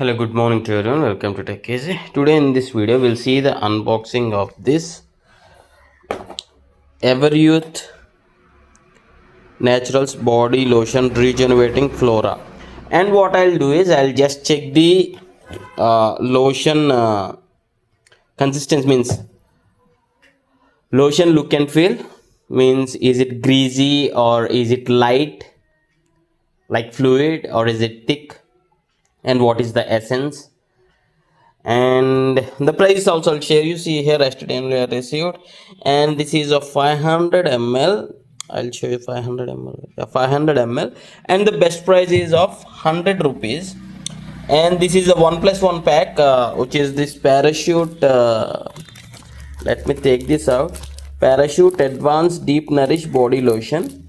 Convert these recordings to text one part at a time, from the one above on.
Hello, good morning to everyone. Welcome to Tech Easy. Today in this video, we'll see the unboxing of this Everyuth Naturals Body Lotion Regenerating Flora. And what I'll do is I'll just check the lotion consistency, means lotion look and feel, means is it greasy or is it light like fluid or is it thick, and what is the essence. And the price also I'll share. You see here, yesterday only I received, and this is of 500 ml. I'll show you 500 ml. 500 ml, and the best price is of 100 rupees. And this is a 1+1 pack, which is this Parachute. Let me take this out. Parachute Advanced Deep Nourish Body Lotion.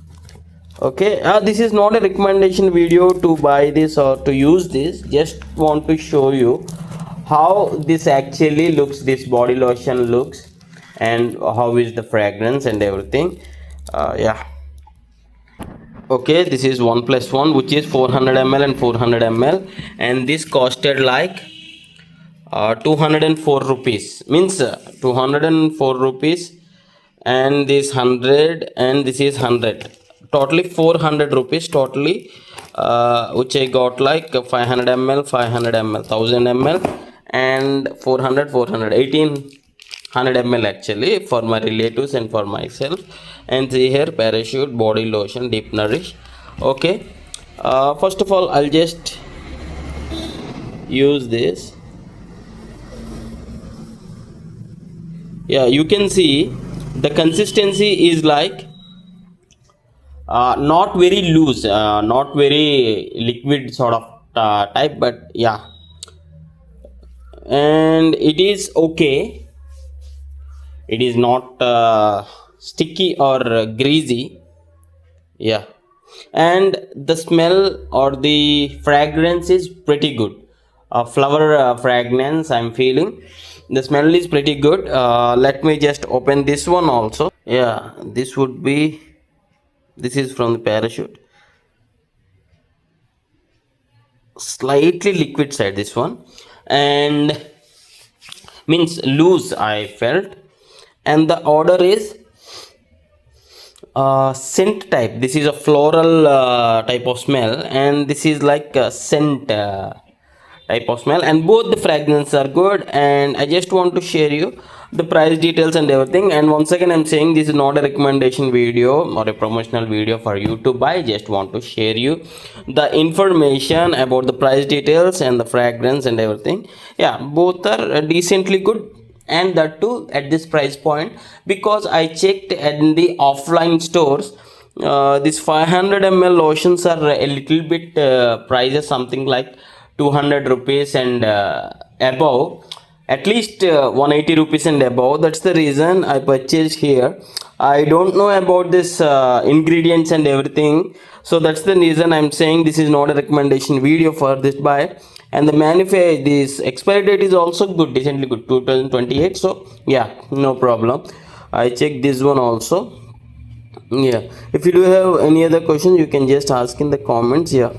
Okay, this is not a recommendation video to buy this or to use this. Just want to show you how this actually looks, this body lotion looks, and how is the fragrance and everything. Yeah, okay, this is 1+1, which is 400 ml and 400 ml, and this costed like 204 rupees, means 204 rupees, and this 100 and this is 100, totally 400 rupees totally, which I got like 500 ml, 500 ml, 1000 ml, and 400 1800 ml actually for my relatives and for myself. And see here, Parachute Body Lotion Deep Nourish. Okay, first of all I'll just use this. Yeah, you can see the consistency is like not very loose, not very liquid sort of type, but yeah, and it is okay. It is not sticky or greasy. Yeah, and the smell or the fragrance is pretty good. Flower fragrance I'm feeling. The smell is pretty good. Let me just open this one also. Yeah, this would be, this is from the Parachute. Slightly liquid side, this one, and means loose I felt. And the odor is scent type. This is a floral type of smell, and this is like a scent type of smell, and both the fragrances are good. And I just want to share you the price details and everything. And once again I'm saying, this is not a recommendation video or a promotional video for you to buy. Just want to share you the information about the price details and the fragrance and everything. Yeah, both are decently good, and that too at this price point, because I checked in the offline stores. These 500 ml lotions are a little bit prices something like 200 rupees and above, at least 180 rupees and above. That's the reason I purchased here. I don't know about this ingredients and everything, so that's the reason I'm saying this is not a recommendation video for this buy. And the this expiry date is also good, decently good, 2028. So yeah, no problem. I checked this one also. Yeah, if you do have any other question, you can just ask in the comments. Yeah.